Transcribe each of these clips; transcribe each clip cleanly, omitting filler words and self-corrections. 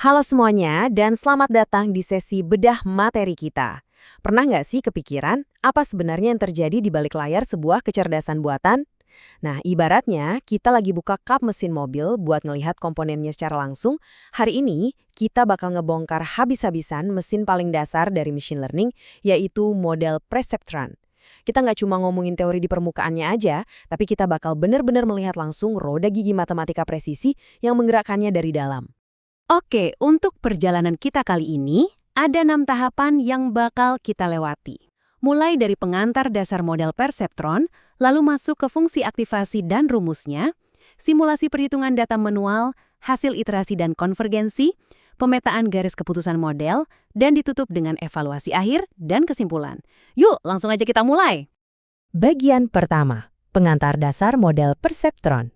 Halo semuanya dan selamat datang di sesi bedah materi kita. Pernah nggak sih kepikiran apa sebenarnya yang terjadi di balik layar sebuah kecerdasan buatan? Nah, ibaratnya kita lagi buka kap mesin mobil buat ngelihat komponennya secara langsung. Hari ini kita bakal ngebongkar habis-habisan mesin paling dasar dari machine learning, yaitu model Perceptron. Kita nggak cuma ngomongin teori di permukaannya aja, tapi kita bakal benar-benar melihat langsung roda gigi matematika presisi yang menggerakkannya dari dalam. Oke, untuk perjalanan kita kali ini, ada 6 tahapan yang bakal kita lewati. Mulai dari pengantar dasar model Perceptron, lalu masuk ke fungsi aktivasi dan rumusnya, simulasi perhitungan data manual, hasil iterasi dan konvergensi, pemetaan garis keputusan model, dan ditutup dengan evaluasi akhir dan kesimpulan. Yuk, langsung aja kita mulai. Bagian pertama, pengantar dasar model Perceptron.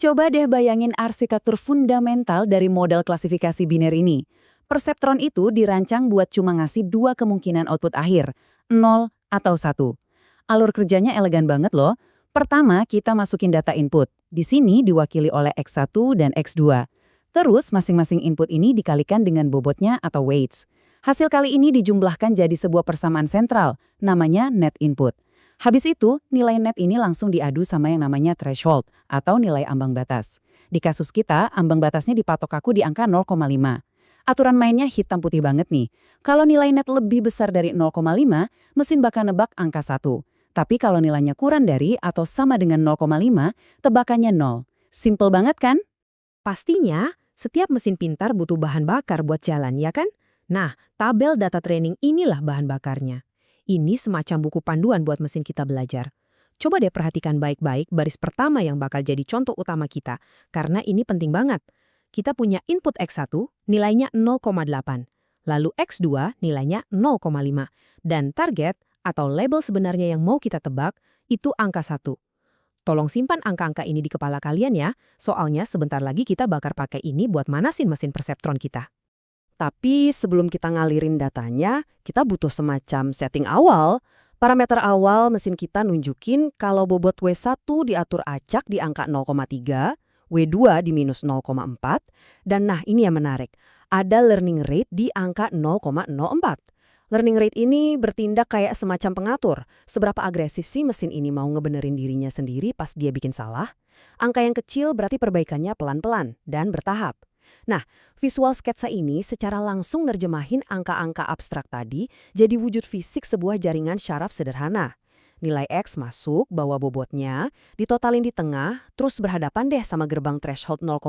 Coba deh bayangin arsitektur fundamental dari model klasifikasi biner ini. Perceptron itu dirancang buat cuma ngasih dua kemungkinan output akhir, 0 atau 1. Alur kerjanya elegan banget loh. Pertama, kita masukin data input. Di sini diwakili oleh X1 dan X2. Terus masing-masing input ini dikalikan dengan bobotnya atau weights. Hasil kali ini dijumlahkan jadi sebuah persamaan sentral, namanya net input. Habis itu, nilai net ini langsung diadu sama yang namanya threshold atau nilai ambang batas. Di kasus kita, ambang batasnya dipatok kaku di angka 0,5. Aturan mainnya hitam putih banget nih. Kalau nilai net lebih besar dari 0,5, mesin bakal nebak angka 1. Tapi kalau nilainya kurang dari atau sama dengan 0,5, tebakannya 0. Simple banget kan? Pastinya, setiap mesin pintar butuh bahan bakar buat jalan, ya kan? Nah, tabel data training inilah bahan bakarnya. Ini semacam buku panduan buat mesin kita belajar. Coba deh perhatikan baik-baik baris pertama yang bakal jadi contoh utama kita, karena ini penting banget. Kita punya input X1, nilainya 0,8. Lalu X2, nilainya 0,5. Dan target atau label sebenarnya yang mau kita tebak, itu angka 1. Tolong simpan angka-angka ini di kepala kalian ya, soalnya sebentar lagi kita bakal pakai ini buat manasin mesin Perceptron kita. Tapi sebelum kita ngalirin datanya, kita butuh semacam setting awal. Parameter awal mesin kita nunjukin kalau bobot W1 diatur acak di angka 0,3, W2 di minus 0,4, dan nah ini yang menarik, ada learning rate di angka 0,04. Learning rate ini bertindak kayak semacam pengatur, seberapa agresif sih mesin ini mau ngebenerin dirinya sendiri pas dia bikin salah. Angka yang kecil berarti perbaikannya pelan-pelan dan bertahap. Nah, visual sketsa ini secara langsung nerjemahin angka-angka abstrak tadi jadi wujud fisik sebuah jaringan syaraf sederhana. Nilai X masuk, bawa bobotnya, ditotalin di tengah, terus berhadapan deh sama gerbang threshold 0,5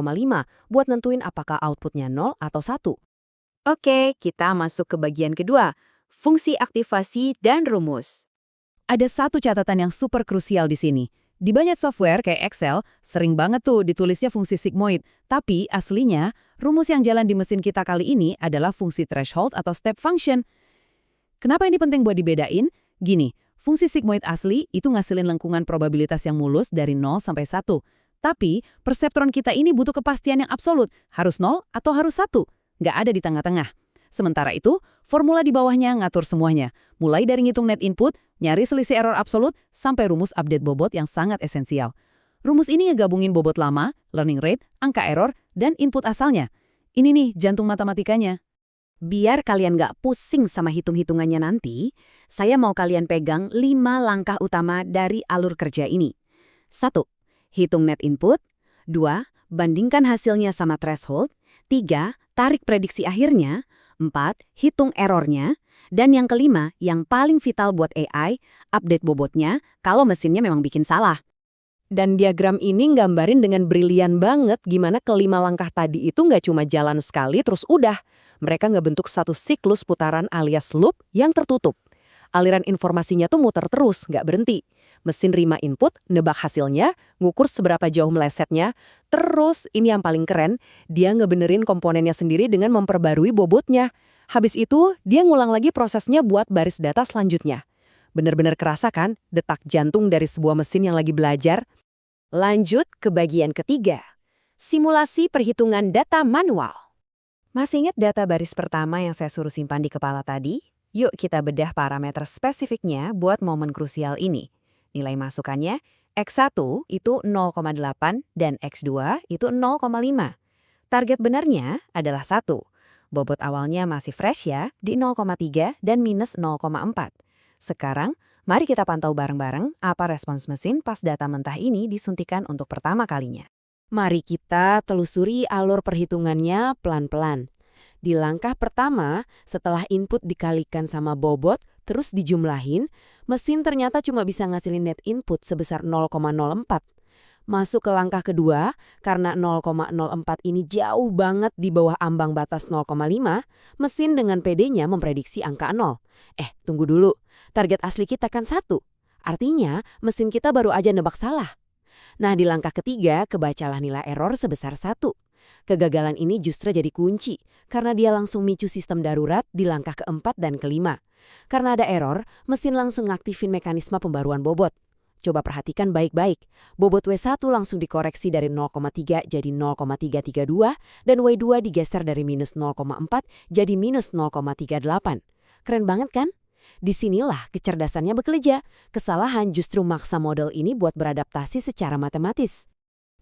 buat nentuin apakah outputnya 0 atau 1. Oke, kita masuk ke bagian kedua, fungsi aktivasi dan rumus. Ada satu catatan yang super krusial di sini. Di banyak software kayak Excel, sering banget tuh ditulisnya fungsi sigmoid. Tapi aslinya, rumus yang jalan di mesin kita kali ini adalah fungsi threshold atau step function. Kenapa ini penting buat dibedain? Gini, fungsi sigmoid asli itu ngasilin lengkungan probabilitas yang mulus dari 0 sampai 1. Tapi, Perceptron kita ini butuh kepastian yang absolut. Harus 0 atau harus 1. Nggak ada di tengah-tengah. Sementara itu, formula di bawahnya ngatur semuanya. Mulai dari ngitung net input, nyari selisih error absolut, sampai rumus update bobot yang sangat esensial. Rumus ini ngegabungin bobot lama, learning rate, angka error, dan input asalnya. Ini nih jantung matematikanya. Biar kalian nggak pusing sama hitung-hitungannya nanti, saya mau kalian pegang 5 langkah utama dari alur kerja ini. 1. Hitung net input. 2. Bandingkan hasilnya sama threshold. 3. Tarik prediksi akhirnya. 4. Hitung errornya. Dan yang kelima, yang paling vital buat AI, update bobotnya kalau mesinnya memang bikin salah. Dan diagram ini nggambarin dengan brilian banget gimana kelima langkah tadi itu nggak cuma jalan sekali terus udah. Mereka ngebentuk satu siklus putaran alias loop yang tertutup. Aliran informasinya tuh muter terus, nggak berhenti. Mesin terima input, nebak hasilnya, ngukur seberapa jauh melesetnya. Terus, ini yang paling keren, dia ngebenerin komponennya sendiri dengan memperbarui bobotnya. Habis itu, dia ngulang lagi prosesnya buat baris data selanjutnya. Bener-bener kerasa kan detak jantung dari sebuah mesin yang lagi belajar? Lanjut ke bagian ketiga. Simulasi perhitungan data manual. Masih ingat data baris pertama yang saya suruh simpan di kepala tadi? Yuk kita bedah parameter spesifiknya buat momen krusial ini. Nilai masukannya, X1 itu 0,8 dan X2 itu 0,5. Target benarnya adalah 1. Bobot awalnya masih fresh ya, di 0,3 dan minus 0,4. Sekarang, mari kita pantau bareng-bareng apa respons mesin pas data mentah ini disuntikan untuk pertama kalinya. Mari kita telusuri alur perhitungannya pelan-pelan. Di langkah pertama, setelah input dikalikan sama bobot, terus dijumlahin, mesin ternyata cuma bisa ngasilin net input sebesar 0,04. Masuk ke langkah kedua, karena 0,04 ini jauh banget di bawah ambang batas 0,5, mesin dengan PD-nya memprediksi angka 0. Tunggu dulu, target asli kita kan 1. Artinya, mesin kita baru aja nebak salah. Nah, di langkah ketiga, kebacalah nilai error sebesar 1. Kegagalan ini justru jadi kunci, karena dia langsung micu sistem darurat di langkah keempat dan kelima. Karena ada error, mesin langsung ngaktifin mekanisme pembaruan bobot. Coba perhatikan baik-baik, bobot W1 langsung dikoreksi dari 0,3 jadi 0,332 dan W2 digeser dari minus 0,4 jadi minus 0,38. Keren banget kan? Disinilah kecerdasannya bekerja. Kesalahan justru maksa model ini buat beradaptasi secara matematis.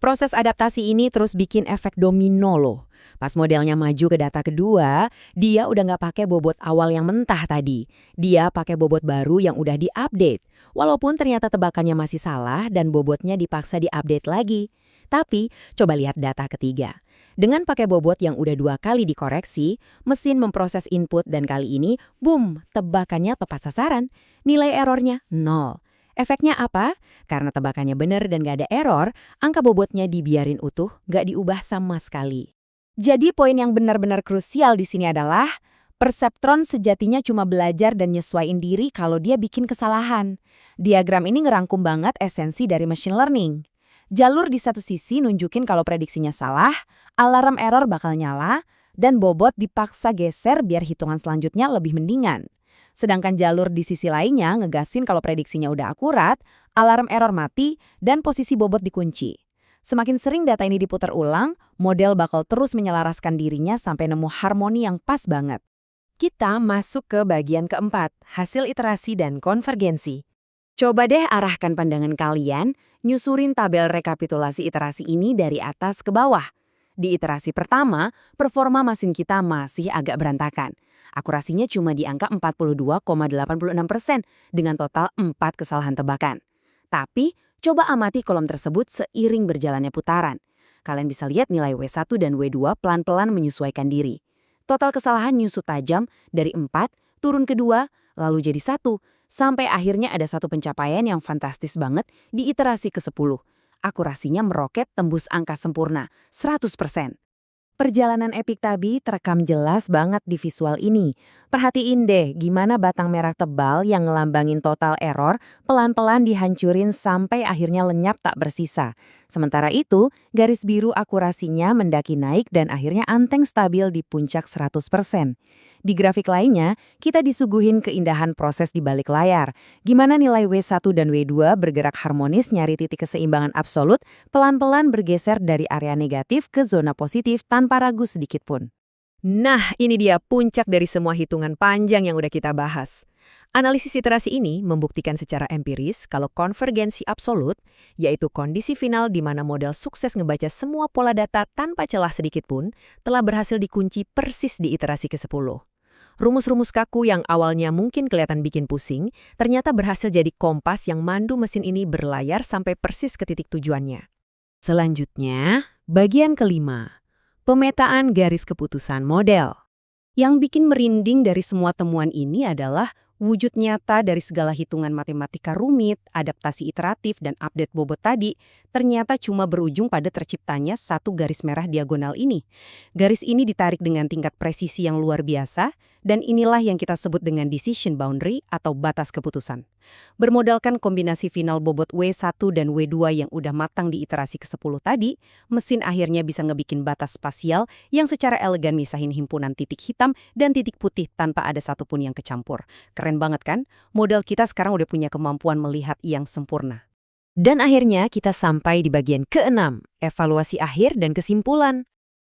Proses adaptasi ini terus bikin efek domino loh. Pas modelnya maju ke data kedua, dia udah nggak pakai bobot awal yang mentah tadi. Dia pakai bobot baru yang udah diupdate. Walaupun ternyata tebakannya masih salah dan bobotnya dipaksa diupdate lagi. Tapi, coba lihat data ketiga. Dengan pakai bobot yang udah 2 kali dikoreksi, mesin memproses input dan kali ini, boom, tebakannya tepat sasaran. Nilai errornya 0. Efeknya apa? Karena tebakannya benar dan gak ada error, angka bobotnya dibiarin utuh, gak diubah sama sekali. Jadi poin yang benar-benar krusial di sini adalah, perseptron sejatinya cuma belajar dan nyesuaiin diri kalau dia bikin kesalahan. Diagram ini ngerangkum banget esensi dari machine learning. Jalur di satu sisi nunjukin kalau prediksinya salah, alarm error bakal nyala, dan bobot dipaksa geser biar hitungan selanjutnya lebih mendingan. Sedangkan jalur di sisi lainnya ngegasin kalau prediksinya udah akurat, alarm error mati, dan posisi bobot dikunci. Semakin sering data ini diputar ulang, model bakal terus menyelaraskan dirinya sampai nemu harmoni yang pas banget. Kita masuk ke bagian keempat, hasil iterasi dan konvergensi. Coba deh arahkan pandangan kalian, nyusurin tabel rekapitulasi iterasi ini dari atas ke bawah. Di iterasi pertama, performa mesin kita masih agak berantakan. Akurasinya cuma di angka 42,86% dengan total 4 kesalahan tebakan. Tapi, coba amati kolom tersebut seiring berjalannya putaran. Kalian bisa lihat nilai W1 dan W2 pelan-pelan menyesuaikan diri. Total kesalahan nyusut tajam dari 4, turun ke 2, lalu jadi 1, sampai akhirnya ada satu pencapaian yang fantastis banget di iterasi ke-10. Akurasinya meroket tembus angka sempurna, 100%. Perjalanan epik Tabi terekam jelas banget di visual ini. Perhatiin deh gimana batang merah tebal yang ngelambangin total error pelan-pelan dihancurin sampai akhirnya lenyap tak bersisa. Sementara itu, garis biru akurasinya mendaki naik dan akhirnya anteng stabil di puncak 100%. Di grafik lainnya, kita disuguhin keindahan proses di balik layar. Gimana nilai W1 dan W2 bergerak harmonis nyari titik keseimbangan absolut, pelan-pelan bergeser dari area negatif ke zona positif tanpa ragu sedikit pun. Nah, ini dia puncak dari semua hitungan panjang yang udah kita bahas. Analisis iterasi ini membuktikan secara empiris kalau konvergensi absolut, yaitu kondisi final di mana model sukses ngebaca semua pola data tanpa celah sedikit pun, telah berhasil dikunci persis di iterasi ke-10. Rumus-rumus kaku yang awalnya mungkin kelihatan bikin pusing, ternyata berhasil jadi kompas yang mandu mesin ini berlayar sampai persis ke titik tujuannya. Selanjutnya, bagian kelima. Pemetaan garis keputusan model. Yang bikin merinding dari semua temuan ini adalah wujud nyata dari segala hitungan matematika rumit, adaptasi iteratif, dan update bobot tadi ternyata cuma berujung pada terciptanya satu garis merah diagonal ini. Garis ini ditarik dengan tingkat presisi yang luar biasa, dan inilah yang kita sebut dengan decision boundary atau batas keputusan. Bermodalkan kombinasi final bobot W1 dan W2 yang udah matang di iterasi ke-10 tadi, mesin akhirnya bisa ngebikin batas spasial yang secara elegan misahin himpunan titik hitam dan titik putih tanpa ada satupun yang kecampur. Keren banget kan? Model kita sekarang udah punya kemampuan melihat yang sempurna. Dan akhirnya kita sampai di bagian ke-6, evaluasi akhir dan kesimpulan.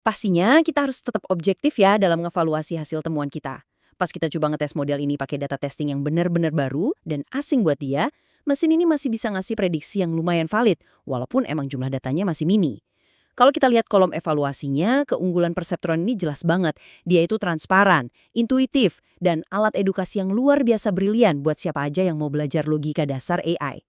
Pastinya kita harus tetap objektif ya dalam ngevaluasi hasil temuan kita. Pas kita coba ngetes model ini pakai data testing yang benar-benar baru dan asing buat dia, mesin ini masih bisa ngasih prediksi yang lumayan valid, walaupun emang jumlah datanya masih mini. Kalau kita lihat kolom evaluasinya, keunggulan perseptron ini jelas banget. Dia itu transparan, intuitif, dan alat edukasi yang luar biasa brilian buat siapa aja yang mau belajar logika dasar AI.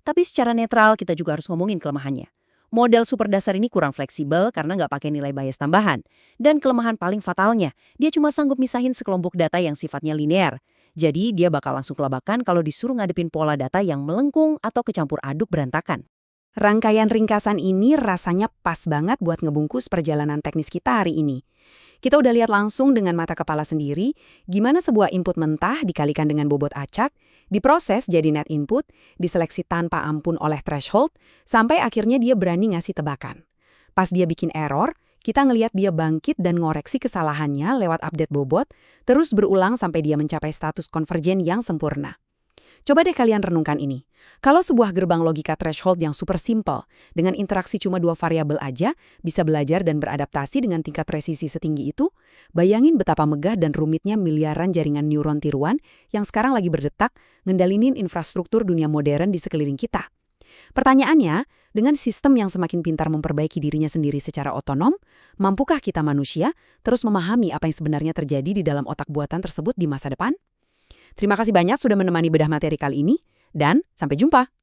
Tapi secara netral, kita juga harus ngomongin kelemahannya. Model super dasar ini kurang fleksibel karena nggak pakai nilai bias tambahan. Dan kelemahan paling fatalnya, dia cuma sanggup misahin sekelompok data yang sifatnya linear. Jadi dia bakal langsung kelabakan kalau disuruh ngadepin pola data yang melengkung atau kecampur aduk berantakan. Rangkaian ringkasan ini rasanya pas banget buat ngebungkus perjalanan teknis kita hari ini. Kita udah lihat langsung dengan mata kepala sendiri gimana sebuah input mentah dikalikan dengan bobot acak, diproses jadi net input, diseleksi tanpa ampun oleh threshold, sampai akhirnya dia berani ngasih tebakan. Pas dia bikin error, kita ngelihat dia bangkit dan ngoreksi kesalahannya lewat update bobot, terus berulang sampai dia mencapai status konvergen yang sempurna. Coba deh kalian renungkan ini. Kalau sebuah gerbang logika threshold yang super simple, dengan interaksi cuma 2 variabel aja, bisa belajar dan beradaptasi dengan tingkat presisi setinggi itu, bayangin betapa megah dan rumitnya miliaran jaringan neuron tiruan yang sekarang lagi berdetak ngendalinin infrastruktur dunia modern di sekeliling kita. Pertanyaannya, dengan sistem yang semakin pintar memperbaiki dirinya sendiri secara otonom, mampukah kita manusia terus memahami apa yang sebenarnya terjadi di dalam otak buatan tersebut di masa depan? Terima kasih banyak sudah menemani bedah materi kali ini, dan sampai jumpa!